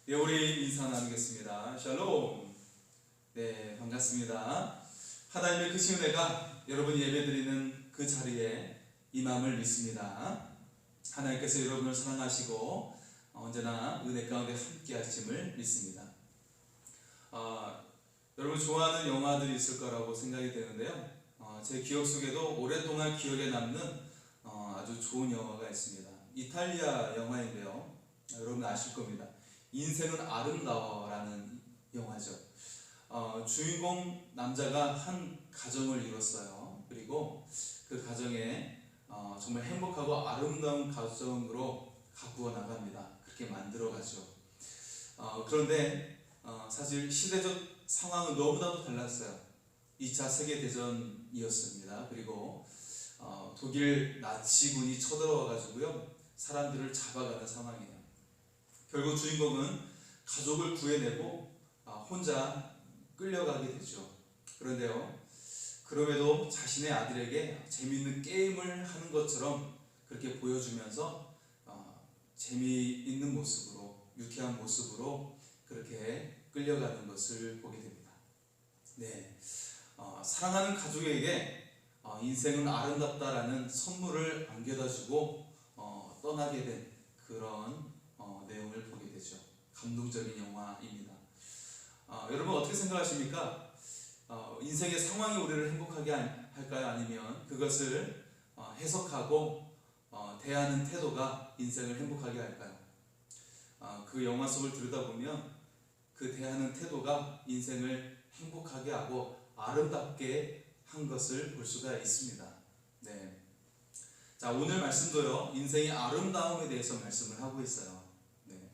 네, 우리 인사 나누겠습니다. 샬롬. 네, 반갑습니다. 하나님의 그 은혜가 여러분이 예배드리는 그 자리에 임함을 믿습니다. 하나님께서 여러분을 사랑하시고 언제나 은혜 가운데 함께 하심을 믿습니다. 여러분 좋아하는 영화들이 있을 거라고 생각이 되는데요. 제 기억 속에도 오랫동안 기억에 남는 아주 좋은 영화가 있습니다. 이탈리아 영화인데요. 여러분 아실 겁니다. 인생은 아름다워라는 영화죠. 주인공 남자가 한 가정을 이뤘어요. 그리고 그 가정에 정말 행복하고 아름다운 가정으로 가꾸어 나갑니다. 그렇게 만들어가죠. 그런데 사실 시대적 상황은 너무나도 달랐어요. 2차 세계대전이었습니다. 그리고 독일 나치군이 쳐들어와가지고요, 사람들을 잡아가는 상황이에요. 결국 주인공은 가족을 구해내고 혼자 끌려가게 되죠. 그런데요, 그럼에도 자신의 아들에게 재미있는 게임을 하는 것처럼 그렇게 보여주면서 재미있는 모습으로, 유쾌한 모습으로 그렇게 끌려가는 것을 보게 됩니다. 네, 사랑하는 가족에게 인생은 아름답다라는 선물을 안겨다주고 떠나게 된 그런 내용을 보게 되죠. 감동적인 영화입니다. 여러분 어떻게 생각하십니까? 인생의 상황이 우리를 행복하게 할까요? 아니면 그것을 해석하고 대하는 태도가 인생을 행복하게 할까요? 그 영화 속을 들여다보면 그 대하는 태도가 인생을 행복하게 하고 아름답게 한 것을 볼 수가 있습니다. 네. 자, 오늘 말씀도요, 인생의 아름다움에 대해서 말씀을 하고 있어요. 네.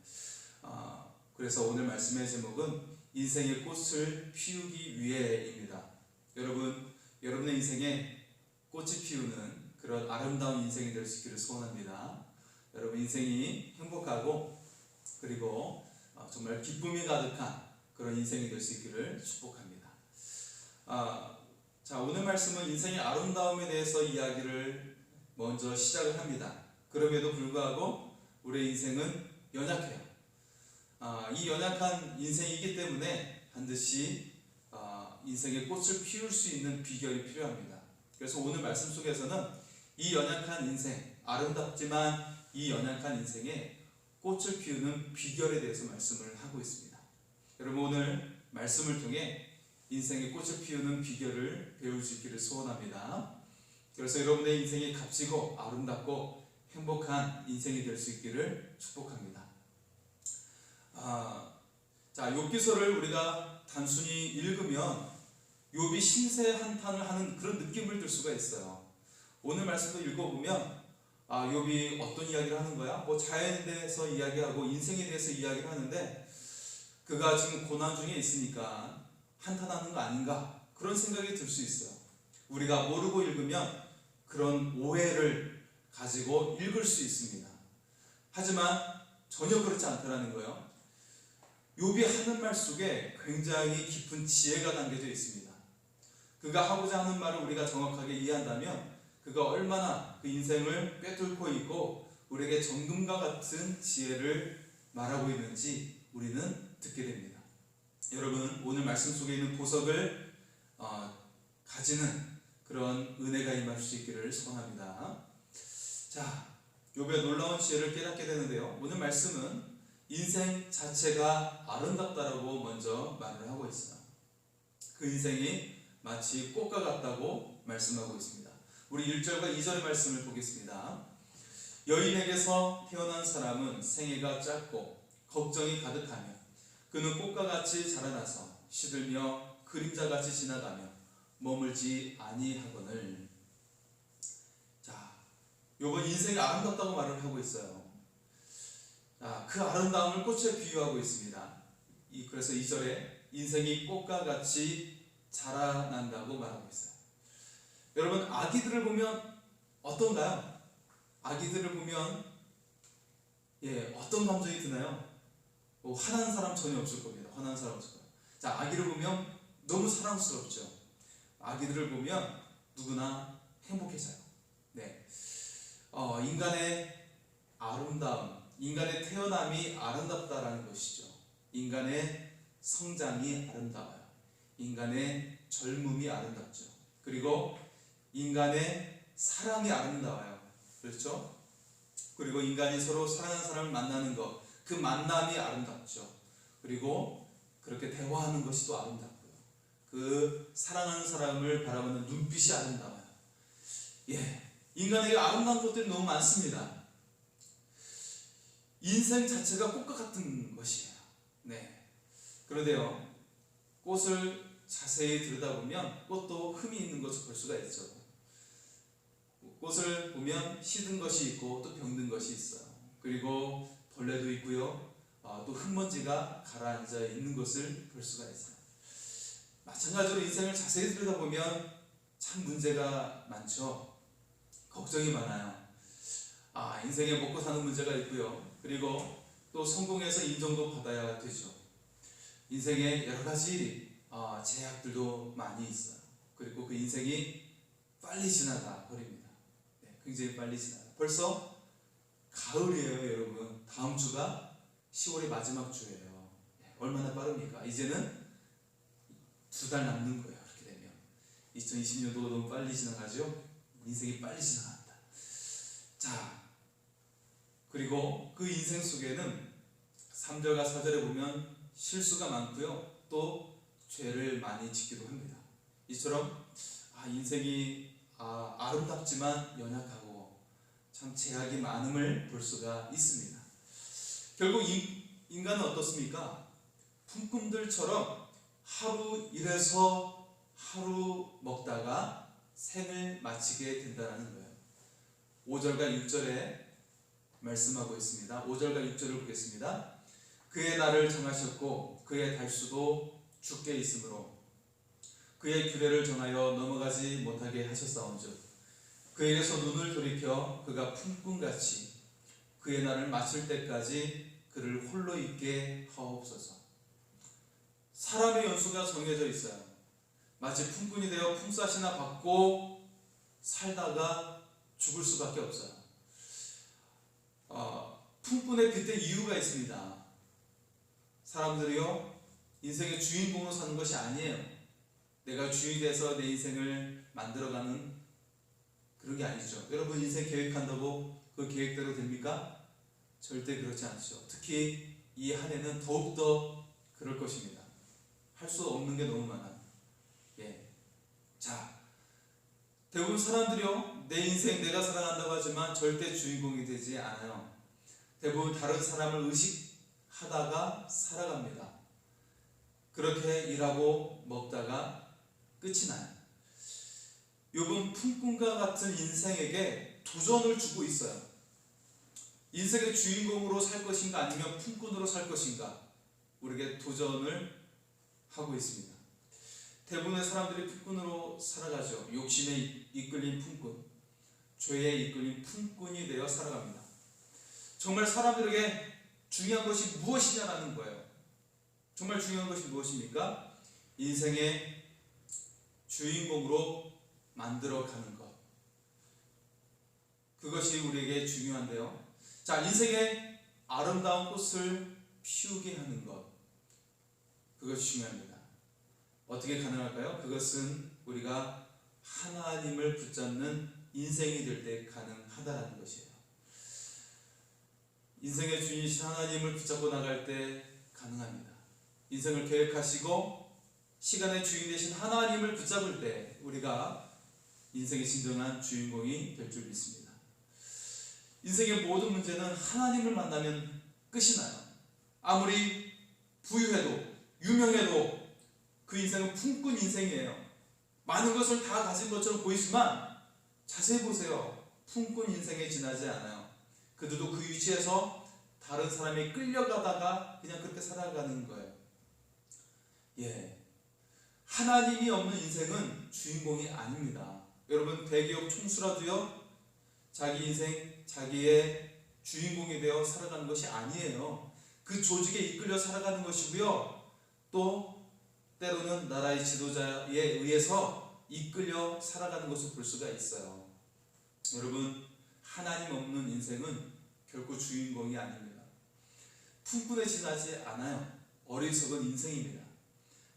그래서 오늘 말씀의 제목은 인생의 꽃을 피우기 위해입니다. 여러분의 인생에 꽃이 피우는 그런 아름다운 인생이 될 수 있기를 소원합니다. 여러분 인생이 행복하고 그리고 정말 기쁨이 가득한 그런 인생이 될 수 있기를 축복합니다. 자, 오늘 말씀은 인생의 아름다움에 대해서 이야기를 먼저 시작을 합니다. 그럼에도 불구하고 우리의 인생은 연약해요. 이 연약한 인생이기 때문에 반드시 인생의 꽃을 피울 수 있는 비결이 필요합니다. 그래서 오늘 말씀 속에서는 이 연약한 인생, 아름답지만 이 연약한 인생에 꽃을 피우는 비결에 대해서 말씀을 하고 있습니다. 여러분 오늘 말씀을 통해 인생의 꽃을 피우는 비결을 배울 수 있기를 소원합니다. 그래서 여러분의 인생이 값지고 아름답고 행복한 인생이 될 수 있기를 축복합니다. 자, 욥기서를 우리가 단순히 읽으면 욥이 심세한탄을 하는 그런 느낌을 들 수가 있어요. 오늘 말씀도 읽어보면 욥이 어떤 이야기를 하는 거야? 뭐 자연에 대해서 이야기하고 인생에 대해서 이야기를 하는데 그가 지금 고난 중에 있으니까 한탄하는 거 아닌가? 그런 생각이 들 수 있어요. 우리가 모르고 읽으면 그런 오해를 가지고 읽을 수 있습니다. 하지만 전혀 그렇지 않다는 거예요. 욥이 하는 말 속에 굉장히 깊은 지혜가 담겨져 있습니다. 그가 하고자 하는 말을 우리가 정확하게 이해한다면 그가 얼마나 그 인생을 꿰뚫고 있고 우리에게 정금과 같은 지혜를 말하고 있는지 우리는 듣게 됩니다. 여러분 오늘 말씀 속에 있는 보석을 가지는 그런 은혜가 임할 수 있기를 소원합니다. 자, 욥의 놀라운 지혜를 깨닫게 되는데요, 오늘 말씀은 인생 자체가 아름답다라고 먼저 말을 하고 있어요. 그 인생이 마치 꽃과 같다고 말씀하고 있습니다. 우리 1절과 2절의 말씀을 보겠습니다. 여인에게서 태어난 사람은 생애가 짧고 걱정이 가득하며 그는 꽃과 같이 자라나서 시들며 그림자같이 지나가며 머물지 아니하거늘. 자, 욥은 인생이 아름답다고 말을 하고 있어요. 그 아름다움을 꽃에 비유하고 있습니다. 그래서 2절에 인생이 꽃과 같이 자라난다고 말하고 있어요. 여러분 아기들을 보면 어떤가요? 아기들을 보면 어떤 감정이 드나요? 화난 사람 전혀 없을 겁니다. 화난 사람 없을 거예요. 자, 아기를 보면 너무 사랑스럽죠. 아기들을 보면 누구나 행복해져요. 네, 인간의 아름다움, 인간의 태어남이 아름답다라는 것이죠. 인간의 성장이 아름다워요. 인간의 젊음이 아름답죠. 그리고 인간의 사랑이 아름다워요. 그렇죠? 그리고 인간이 서로 사랑하는 사람을 만나는 것, 그 만남이 아름답죠. 그리고 그렇게 대화하는 것이 또 아름답고요. 그 사랑하는 사람을 바라보는 눈빛이 아름다워요. 인간에게 아름다운 것들이 너무 많습니다. 인생 자체가 꽃과 같은 것이에요. 그런데요, 꽃을 자세히 들여다보면 꽃도 흠이 있는 것을 볼 수가 있죠. 꽃을 보면 시든 것이 있고 또 병든 것이 있어요. 그리고 벌레도 있고요, 또 흙먼지가 가라앉아 있는 것을 볼 수가 있어요. 마찬가지로 인생을 자세히 들여다보면 참 문제가 많죠. 걱정이 많아요. 인생에 먹고 사는 문제가 있고요. 그리고 또 성공해서 인정도 받아야 되죠. 인생에 여러 가지 제약들도 많이 있어요. 그리고 그 인생이 빨리 지나가 버립니다. 굉장히 빨리 지나가. 벌써 가을이에요, 여러분. 다음 주가 10월의 마지막 주예요. 얼마나 빠릅니까? 이제는 2달 남는 거예요. 그렇게 되면 2020년도 너무 빨리 지나가죠. 인생이 빨리 지나간다. 자, 그리고 그 인생 속에는 3절과 4절에 보면 실수가 많고요, 또 죄를 많이 짓기도 합니다. 이처럼 인생이 아름답지만 연약하고 참 제약이 많음을 볼 수가 있습니다. 결국 인간은 어떻습니까? 품꾼들처럼 하루 일해서 하루 먹다가 생을 마치게 된다는 거예요. 5절과 6절에 말씀하고 있습니다. 5절과 6절을 보겠습니다. 그의 날을 정하셨고 그의 달수도 죽게 있으므로 그의 규례를 정하여 넘어가지 못하게 하셨사온즉 그에게서 눈을 돌이켜 그가 품꾼같이 그의 날을 마칠 때까지 그를 홀로 있게 하옵소서. 사람의 연수가 정해져 있어요. 마치 품꾼이 되어 품삯이나 받고 살다가 죽을 수밖에 없어요. 품꾼의 빚된 이유가 있습니다. 사람들이요, 인생의 주인공으로 사는 것이 아니에요. 내가 주인이 돼서 내 인생을 만들어가는 그런 게 아니죠. 여러분, 인생 계획한다고 그 계획대로 됩니까? 절대 그렇지 않죠. 특히 이 한 해는 더욱더 그럴 것입니다. 할 수 없는 게 너무 많아요. 자, 대부분 사람들이요, 내 인생 내가 사랑한다고 하지만 절대 주인공이 되지 않아요. 대부분 다른 사람을 의식하다가 살아갑니다. 그렇게 일하고 먹다가 끝이 나요. 욥은 품꾼과 같은 인생에게 도전을 주고 있어요. 인생의 주인공으로 살 것인가 아니면 품꾼으로 살 것인가, 우리에게 도전을 하고 있습니다. 대부분의 사람들이 품꾼으로 살아가죠. 욕심에 이끌린 품꾼, 죄에 이끌린 품꾼이 되어 살아갑니다. 정말 사람들에게 중요한 것이 무엇이냐라는 거예요. 정말 중요한 것이 무엇입니까? 인생의 주인공으로 만들어가는 것, 그것이 우리에게 중요한데요. 자, 인생의 아름다운 꽃을 피우게 하는 것, 그것이 중요합니다. 어떻게 가능할까요? 그것은 우리가 하나님을 붙잡는 인생이 될 때 가능하다는 것이에요. 인생의 주인이신 하나님을 붙잡고 나갈 때 가능합니다. 인생을 계획하시고 시간의 주인 되신 하나님을 붙잡을 때 우리가 인생의 진정한 주인공이 될 줄 믿습니다. 인생의 모든 문제는 하나님을 만나면 끝이 나요. 아무리 부유해도 유명해도 그 인생은 품꾼 인생이에요. 많은 것을 다 가진 것처럼 보이지만 자세히 보세요. 품꾼 인생에 지나지 않아요. 그들도 그 위치에서 다른 사람이 끌려가다가 그냥 그렇게 살아가는 거예요. 하나님이 없는 인생은 주인공이 아닙니다. 여러분, 대기업 총수라도요, 자기 인생 자기의 주인공이 되어 살아가는 것이 아니에요. 그 조직에 이끌려 살아가는 것이고요, 또 때로는 나라의 지도자에 의해서 이끌려 살아가는 것을 볼 수가 있어요. 여러분, 하나님 없는 인생은 결코 주인공이 아닙니다. 품꾼에 지나지 않아요. 어리석은 인생입니다.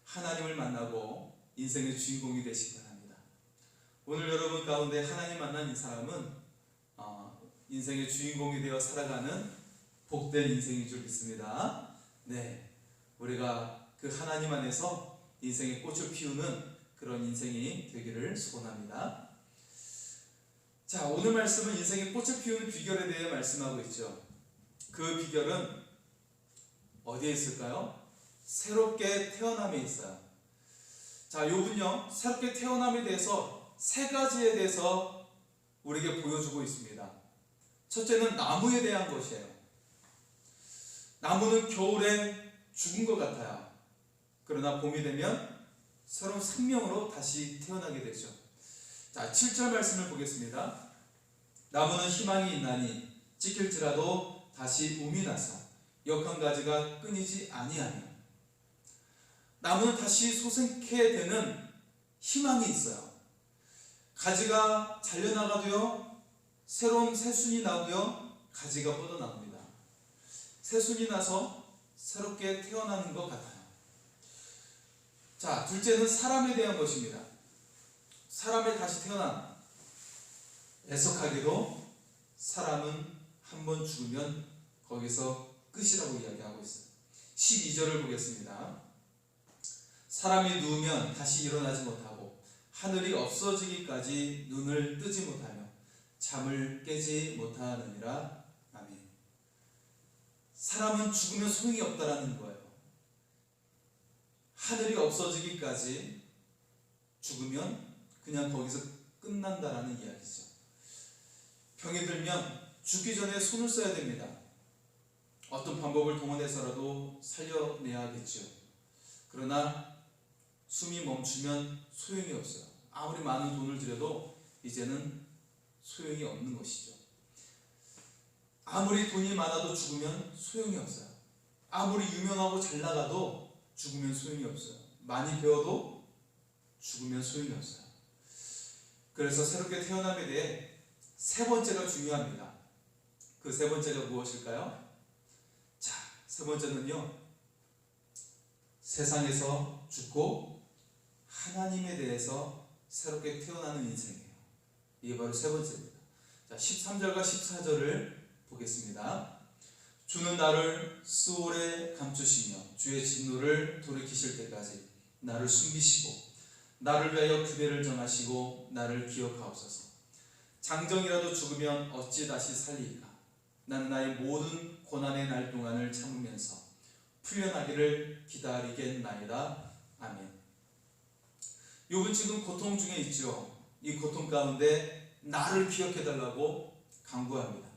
하나님을 만나고 인생의 주인공이 되시기 바랍니다. 오늘 여러분 가운데 하나님 만난 이 사람은 인생의 주인공이 되어 살아가는 복된 인생인 줄 믿습니다. 네, 우리가 그 하나님 안에서 인생의 꽃을 피우는 그런 인생이 되기를 소원합니다. 자, 오늘 말씀은 인생의 꽃을 피우는 비결에 대해 말씀하고 있죠. 그 비결은 어디에 있을까요? 새롭게 태어남에 있어요. 자, 요분요, 새롭게 태어남에 대해서 세 가지에 대해서 우리에게 보여주고 있습니다. 첫째는 나무에 대한 것이에요. 나무는 겨울에 죽은 것 같아요. 그러나 봄이 되면 새로운 생명으로 다시 태어나게 되죠. 자, 7절 말씀을 보겠습니다. 나무는 희망이 있나니 찢길지라도 다시 움이 나서 역한 가지가 끊이지 아니하며. 나무는 다시 솟게 되는 희망이 있어요. 가지가 잘려나가도요, 새로운 새순이 나고요, 가지가 뻗어나옵니다. 새순이 나서 새롭게 태어나는 것 같아요. 자, 둘째는 사람에 대한 것입니다. 사람의 다시 태어남. 애석하게도 사람은 한 번 죽으면 거기서 끝이라고 이야기하고 있어요. 12절을 보겠습니다. 사람이 누우면 다시 일어나지 못하고 하늘이 없어지기까지 눈을 뜨지 못하며 잠을 깨지 못하느니라. 아멘. 사람은 죽으면 소용이 없다라는 거예요. 하늘이 없어지기까지 죽으면 그냥 거기서 끝난다라는 이야기죠. 병이 들면 죽기 전에 손을 써야 됩니다. 어떤 방법을 동원해서라도 살려내야겠죠. 그러나 숨이 멈추면 소용이 없어요. 아무리 많은 돈을 들여도 이제는 소용이 없는 것이죠. 아무리 돈이 많아도 죽으면 소용이 없어요. 아무리 유명하고 잘 나가도 죽으면 소용이 없어요. 많이 배워도 죽으면 소용이 없어요. 그래서 새롭게 태어남에 대해 세 번째가 중요합니다. 그 세 번째가 무엇일까요? 자, 세 번째는요, 세상에서 죽고 하나님에 대해서 새롭게 태어나는 인생이에요. 이게 바로 세 번째입니다. 자, 13절과 14절을 보겠습니다. 주는 나를 수월에 감추시며 주의 진노를 돌이키실 때까지 나를 숨기시고 나를 위하여 규례를 정하시고 나를 기억하옵소서. 장정이라도 죽으면 어찌 다시 살리리까? 나는 나의 모든 고난의 날 동안을 참으면서 풀려나기를 기다리겠나이다. 아멘. 욥은 지금 고통 중에 있죠. 이 고통 가운데 나를 기억해달라고 간구합니다.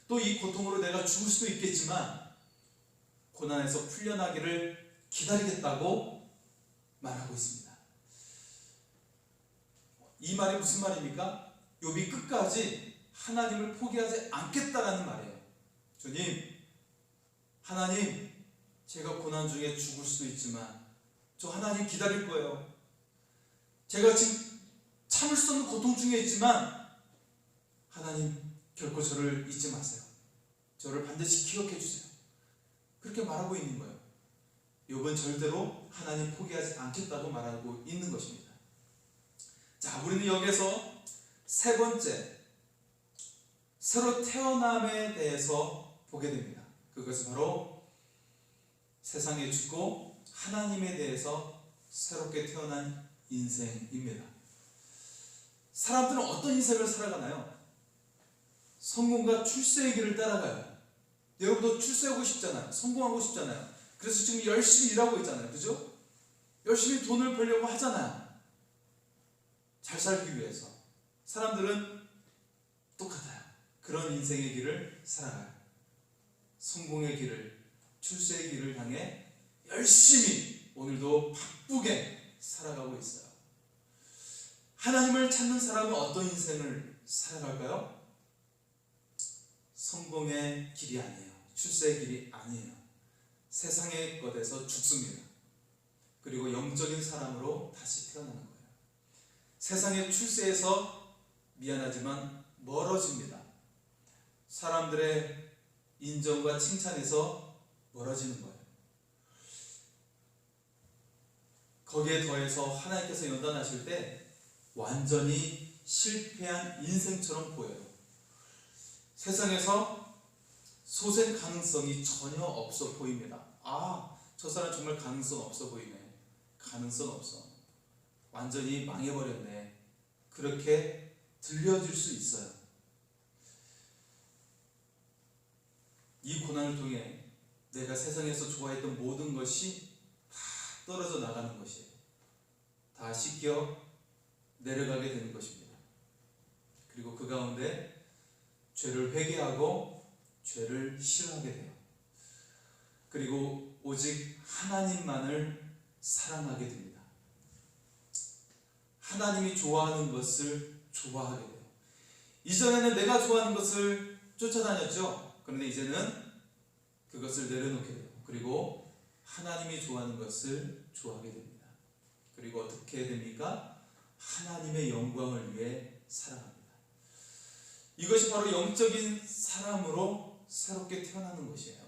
또 이 고통으로 내가 죽을 수도 있겠지만 고난에서 풀려나기를 기다리겠다고 말하고 있습니다. 이 말이 무슨 말입니까? 욥이 끝까지 하나님을 포기하지 않겠다라는 말이에요. 주님, 하나님, 제가 고난 중에 죽을 수도 있지만 저 하나님 기다릴 거예요. 제가 지금 참을 수 없는 고통 중에 있지만 하나님 결코 저를 잊지 마세요. 저를 반드시 기억해 주세요. 그렇게 말하고 있는 거예요. 욥은 절대로 하나님 포기하지 않겠다고 말하고 있는 것입니다. 자, 우리는 여기서 세 번째, 새로 태어남에 대해서 보게 됩니다. 그것은 바로 세상에 죽고 하나님에 대해서 새롭게 태어난 인생입니다. 사람들은 어떤 인생을 살아가나요? 성공과 출세의 길을 따라가요. 여러분도 출세하고 싶잖아요. 성공하고 싶잖아요. 그래서 지금 열심히 일하고 있잖아요. 그죠? 열심히 돈을 벌려고 하잖아요. 잘 살기 위해서. 사람들은 똑같아요. 그런 인생의 길을 살아가요. 성공의 길을, 출세의 길을 향해 열심히 오늘도 바쁘게 살아가고 있어요. 하나님을 찾는 사람은 어떤 인생을 살아갈까요? 성공의 길이 아니에요. 출세의 길이 아니에요. 세상의 것에서 죽습니다. 그리고 영적인 사람으로 다시 태어나는 거예요. 세상의 출세에서 미안하지만 멀어집니다. 사람들의 인정과 칭찬에서 멀어지는 거예요. 거기에 더해서 하나님께서 연단하실 때 완전히 실패한 인생처럼 보여요. 세상에서 솟을 가능성이 전혀 없어 보입니다. 저 사람 정말 가능성 없어 보이네. 가능성 없어. 완전히 망해버렸네. 그렇게 들려질 수 있어요. 이 고난을 통해 내가 세상에서 좋아했던 모든 것이 다 떨어져 나가는 것이에요. 다 씻겨 내려가게 되는 것입니다. 그리고 그 가운데 죄를 회개하고 죄를 싫어하게 돼요. 그리고 오직 하나님만을 사랑하게 됩니다. 하나님이 좋아하는 것을 좋아하게 돼요. 이전에는 내가 좋아하는 것을 쫓아다녔죠. 그런데 이제는 그것을 내려놓게 돼요. 그리고 하나님이 좋아하는 것을 좋아하게 됩니다. 그리고 어떻게 됩니까? 하나님의 영광을 위해 살아갑니다. 이것이 바로 영적인 사람으로 새롭게 태어나는 것이에요.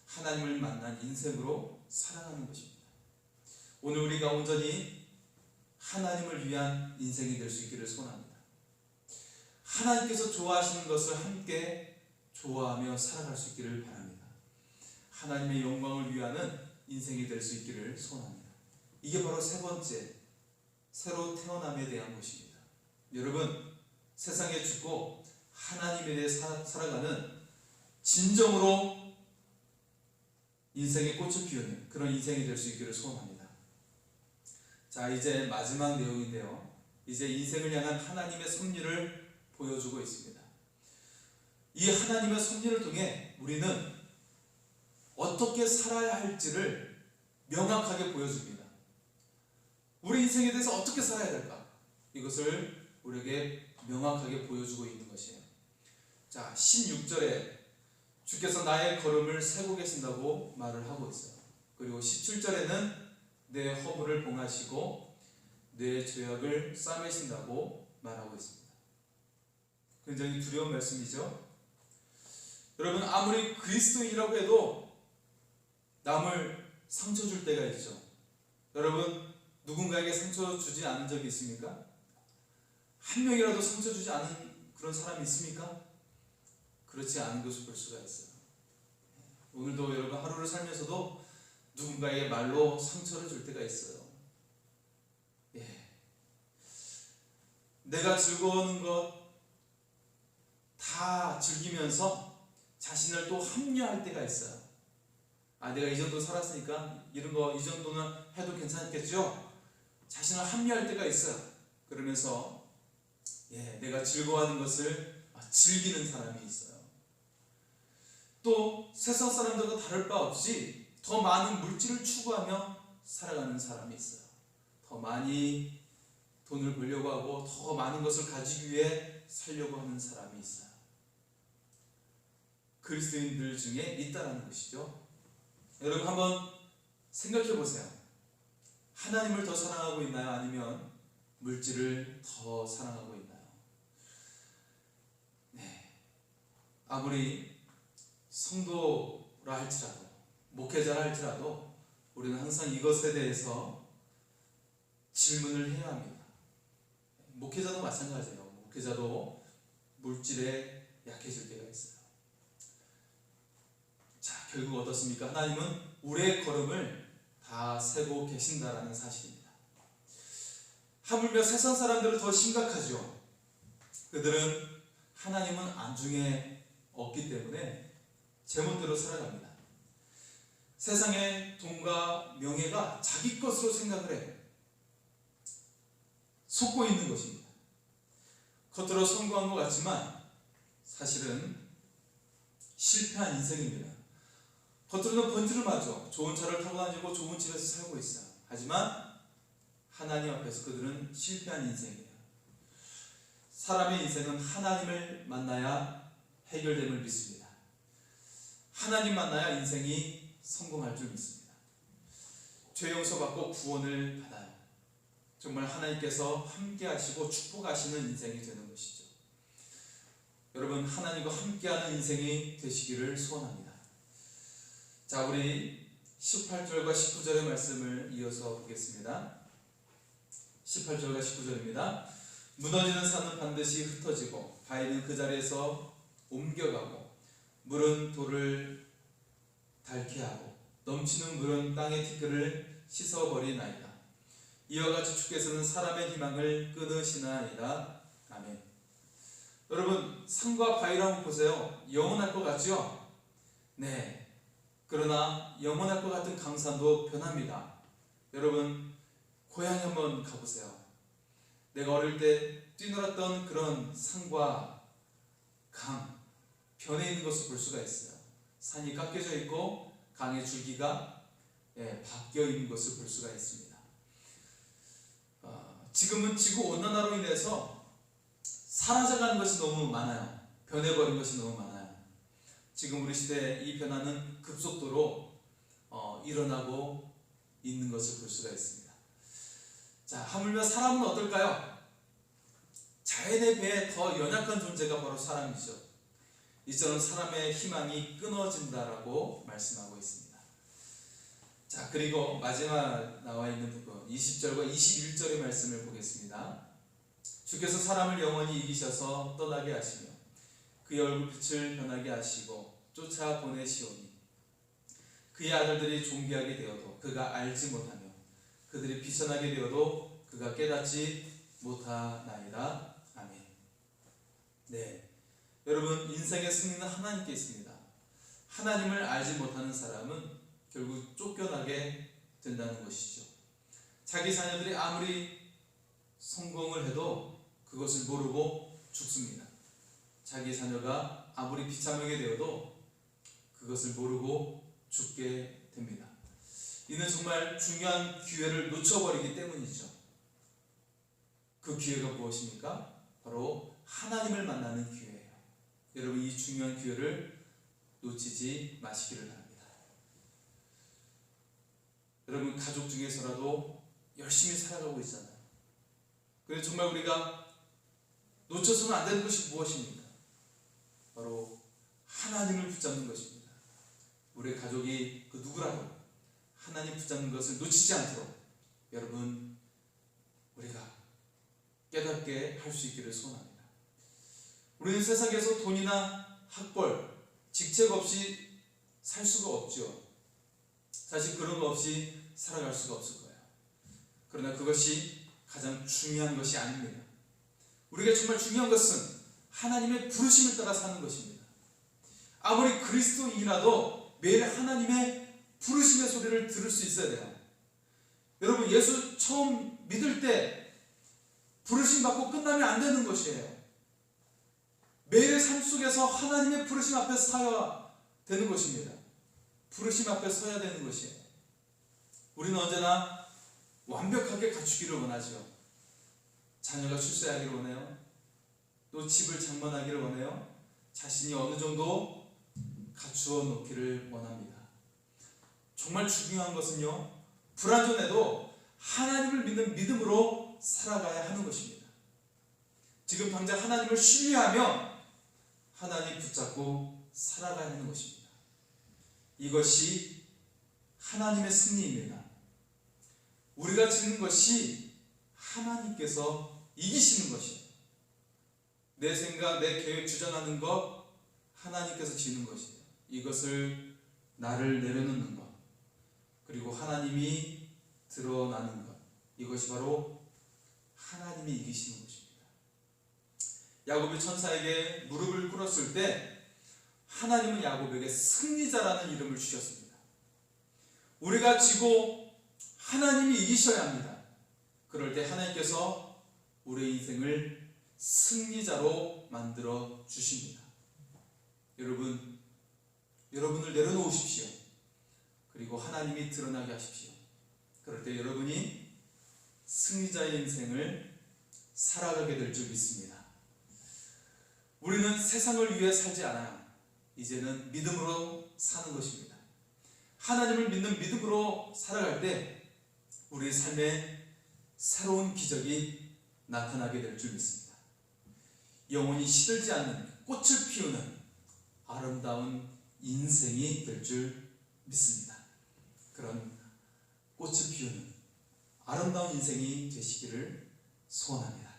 하나님을 만난 인생으로 살아가는 것입니다. 오늘 우리가 온전히 하나님을 위한 인생이 될 수 있기를 소원합니다. 하나님께서 좋아하시는 것을 함께 좋아하며 살아갈 수 있기를 바랍니다. 하나님의 영광을 위하는 인생이 될 수 있기를 소원합니다. 이게 바로 세 번째, 새로 태어남에 대한 것입니다. 여러분, 세상에 죽고 하나님에 대해 살아가는 진정으로 인생의 꽃을 피우는 그런 인생이 될 수 있기를 소원합니다. 자, 이제 마지막 내용인데요. 이제 인생을 향한 하나님의 섭리를 보여주고 있습니다. 이 하나님의 섭리를 통해 우리는 어떻게 살아야 할지를 명확하게 보여줍니다. 우리 인생에 대해서 어떻게 살아야 될까? 이것을 우리에게 명확하게 보여주고 있는 것이에요. 자, 16절에 주께서 나의 걸음을 세고 계신다고 말을 하고 있어요. 그리고 17절에는 내 허물을 봉하시고 내 죄악을 싸매신다고 말하고 있습니다. 굉장히 두려운 말씀이죠. 여러분, 아무리 그리스도인이라고 해도 남을 상처 줄 때가 있죠. 여러분, 누군가에게 상처 주지 않은 적이 있습니까? 한 명이라도 상처 주지 않은 그런 사람이 있습니까? 그렇지 않은 것을 볼 수가 있어요. 오늘도 여러분 하루를 살면서도 누군가에게 말로 상처를 줄 때가 있어요. 내가 즐거워하는 것 다 즐기면서 자신을 또 합리화할 때가 있어요. 내가 이 정도 살았으니까 이런 거 이 정도는 해도 괜찮겠죠? 자신을 합리화할 때가 있어요. 그러면서 내가 즐거워하는 것을 즐기는 사람이 있어요. 또 세상 사람들과 다를 바 없이 더 많은 물질을 추구하며 살아가는 사람이 있어요. 더 많이 돈을 벌려고 하고 더 많은 것을 가지기 위해 살려고 하는 사람이 있어요. 그리스도인들 중에 있다라는 것이죠. 여러분, 한번 생각해 보세요. 하나님을 더 사랑하고 있나요? 아니면 물질을 더 사랑하고 있나요? 아무리 성도라 할지라도, 목회자라 할지라도 우리는 항상 이것에 대해서 질문을 해야 합니다. 목회자도 마찬가지예요. 목회자도 물질에 약해질 때가 있어요. 자, 결국 어떻습니까? 하나님은 우리의 걸음을 다 세고 계신다라는 사실입니다. 하물며 세상 사람들은 더 심각하죠. 그들은 하나님은 안중에 없기 때문에 제멋대로 살아갑니다. 세상의 돈과 명예가 자기 것으로 생각을 해요. 속고 있는 것입니다. 겉으로 성공한 것 같지만 사실은 실패한 인생입니다. 겉으로는 번지르르하죠. 좋은 차를 타고 다니고 좋은 집에서 살고 있어요. 하지만 하나님 앞에서 그들은 실패한 인생이에요. 사람의 인생은 하나님을 만나야 해결됨을 믿습니다. 하나님 만나야 인생이 성공할 줄 믿습니다. 죄 용서받고 구원을 받아요. 정말 하나님께서 함께 하시고 축복하시는 인생이 되는 것이죠. 여러분, 하나님과 함께하는 인생이 되시기를 소원합니다. 자, 우리 18절과 19절의 말씀을 이어서 보겠습니다. 18절과 19절입니다. 무너지는 산은 반드시 흩어지고 바위는 그 자리에서 옮겨가고 물은 돌을 닳게 하고 넘치는 물은 땅의 티끌을 씻어버리나이다. 이와 같이 주께서는 사람의 희망을 끊으시나이다. 아멘. 여러분, 산과 바위를 한번 보세요. 영원할 것 같죠? 네. 그러나 영원할 것 같은 강산도 변합니다. 여러분, 고향에 한번 가보세요. 내가 어릴 때 뛰놀았던 그런 산과 강, 변해 있는 것을 볼 수가 있어요. 산이 깎여져 있고 강의 줄기가 바뀌어 있는 것을 볼 수가 있습니다. 지금은 지구온난화로 인해서 사라져가는 것이 너무 많아요. 변해버린 것이 너무 많아요. 지금 우리 시대의 이 변화는 급속도로 일어나고 있는 것을 볼 수가 있습니다. 자, 하물며 사람은 어떨까요? 자연에 비해 더 연약한 존재가 바로 사람이죠. 이처럼 사람의 희망이 끊어진다라고 말씀하고 있습니다. 자, 그리고 마지막 나와 있는 부분 20절과 21절의 말씀을 보겠습니다. 주께서 사람을 영원히 이기셔서 떠나게 하시며 그의 얼굴빛을 변하게 하시고 쫓아보내시오니 그의 아들들이 존귀하게 되어도 그가 알지 못하며 그들이 비천하게 되어도 그가 깨닫지 못하나이다. 아멘. 네, 여러분, 인생의 승리는 하나님께 있습니다. 하나님을 알지 못하는 사람은 결국 쫓겨나게 된다는 것이죠. 자기 자녀들이 아무리 성공을 해도 그것을 모르고 죽습니다. 자기 자녀가 아무리 비참하게 되어도 그것을 모르고 죽게 됩니다. 이는 정말 중요한 기회를 놓쳐버리기 때문이죠. 그 기회가 무엇입니까? 바로 하나님을 만나는 기회예요. 여러분, 이 중요한 기회를 놓치지 마시기를 바랍니다. 여러분, 가족 중에서라도 열심히 살아가고 있잖아요. 그런데 정말 우리가 놓쳐서는 안 되는 것이 무엇입니까? 바로 하나님을 붙잡는 것입니다. 우리 가족이 그 누구라도 하나님 붙잡는 것을 놓치지 않도록 여러분, 우리가 깨닫게 할 수 있기를 소원합니다. 우리는 세상에서 돈이나 학벌, 직책 없이 살 수가 없죠. 사실 그런 거 없이 살아갈 수가 없을 거예요. 그러나 그것이 가장 중요한 것이 아닙니다. 우리가 정말 중요한 것은 하나님의 부르심을 따라 사는 것입니다. 아무리 그리스도인이라도 매일 하나님의 부르심의 소리를 들을 수 있어야 돼요. 여러분, 예수 처음 믿을 때 부르심 받고 끝나면 안 되는 것이에요. 매일의 삶 속에서 하나님의 부르심 앞에 서야 되는 것입니다. 부르심 앞에 서야 되는 것이에요. 우리는 언제나 완벽하게 갖추기를 원하죠. 자녀가 출세하기를 원해요. 또 집을 장만하기를 원해요. 자신이 어느 정도 갖추어 놓기를 원합니다. 정말 중요한 것은요, 불완전해도 하나님을 믿는 믿음으로 살아가야 하는 것입니다. 지금 당장 하나님을 신뢰하며 하나님 붙잡고 살아가야 하는 것입니다. 이것이 하나님의 승리입니다. 우리가 지는 것이 하나님께서 이기시는 것이에요. 내 생각, 내 계획 주장하는 것 하나님께서 지는 것이에요. 이것을 나를 내려놓는 것, 그리고 하나님이 드러나는 것, 이것이 바로 하나님이 이기시는 것입니다. 야곱이 천사에게 무릎을 꿇었을 때 하나님은 야곱에게 승리자라는 이름을 주셨습니다. 우리가 지고 하나님이 이기셔야 합니다. 그럴 때 하나님께서 우리의 인생을 승리자로 만들어 주십니다. 여러분을 내려놓으십시오. 그리고 하나님이 드러나게 하십시오. 그럴 때 여러분이 승리자의 인생을 살아가게 될 줄 믿습니다. 우리는 세상을 위해 살지 않아요. 이제는 믿음으로 사는 것입니다. 하나님을 믿는 믿음으로 살아갈 때 우리의 삶에 새로운 기적이 나타나게 될 줄 믿습니다. 영원히 시들지 않는 꽃을 피우는 아름다운 인생이 될 줄 믿습니다. 피우는 아름다운 인생이 되시기를 소원합니다.